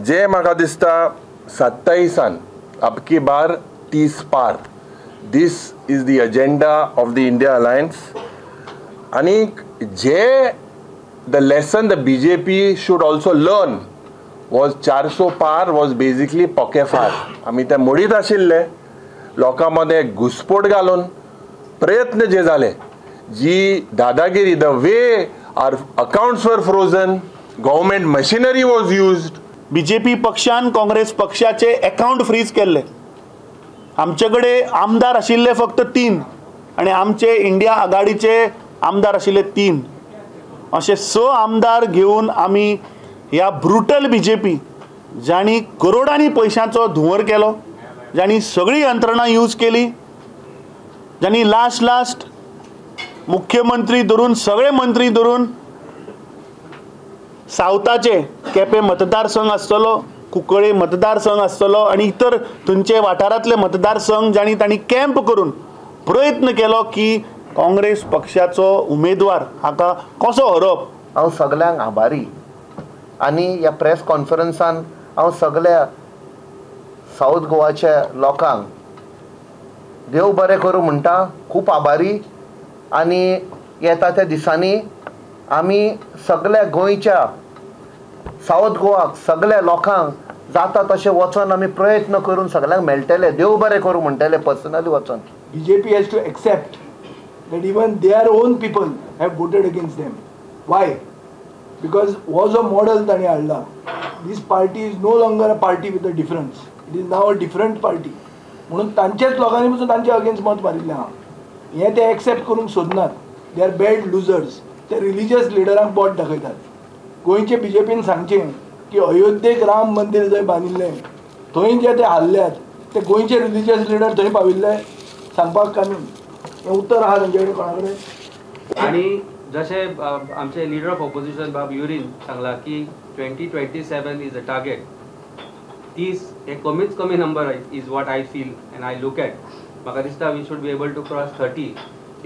जे म्हाका दिसता 27 अब की बार 30 पार. This is the agenda of the India alliance. आणि जे the lesson the BJP should also learn was 400 पार was basically पोकेफार. आम्ही त्या मोडीत आशिल्ले, लोकांमध्ये घुसपोट घालून प्रयत्न जे झाले, जी दादागिरी, the way are accounts were frozen, government machinery was used. BJP पक्षान काँग्रेस पक्षाचे अकाउंट फ्रीज केले. आमच्याकडे आमदार आशिल्ले फक्त 3 आणि आमचे इंडिया आघाडीचे आमदार आशिल्ले 3. असे 6 आमदार घेऊन आम्ही ह्या ब्रुटल BJP ज्यांनी करोडांनी पैशांचो धुंवर केलो, ज्यांनी सगळी यंत्रणा यूज केली, ज्यांनी लास्ट मुख्यमंत्री धरून सगळे मंत्री धरून सावथाचे केपें मतदारसंघ आसतलो, कुंकळे मतदारसंघ आसतलो आणि इतर थंयचे वाठारांतले मतदारसंघ ज्यांनी तांणी कॅम्प करून प्रयत्न केलो की काँग्रेस पक्षाचो उमेदवार हाका कसो हरप. हांव सगळ्यांक आभारी. आनी ह्या प्रेस कॉन्फरन्सान हांव सगळ्या साऊथ गोवाच्या लोकांक देव बरें करूं म्हणटा. खूब आभारी. आनी येता त्या दिसांनी आमी सगळ्या गोंयच्या साऊथ गोवाक सगळ्या लोकांक जाता तशें वचोन आमी प्रयत्न करून सगळ्यांक मेळटले. देव बरें करूं म्हणटले पर्सनली वचोन. BJP has to accept that even their own people have voted against them. Why? Because was a model ताणी हाडला. This party is no longer a party with a difference. It is now a different party. म्हणून तांच्याच लोकांनी पसून तांच्या against मत मारिल्लें आहा. हें ते एक्सेप्ट करूंक सोदनात. They are bad losers. ते रिलिजियस लिडरांक बोट दाखयतात. गोंयचे BJPन सांगचें की अयोध्येक राम मंदिर जंय बांदिल्लें थंय जे ते हाल्ल्यात ते गोंयचे रिलिजियस लिडर थंय पाविल्ले सांगपाक कामीण. हें उत्तर आहा तांचे कडेन कोणा कडेन. आणि जसे आमचे लीडर ऑफ ऑपोजिशन बाब युरीन सांगला की 2027 इज अ टार्गेट. 30 हे कमीच कमी number is what I feel and I look at. म्हाका दिसता we should be able to cross 30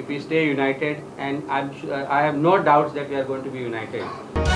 if we stay united, and I have no doubts that we are going to be united.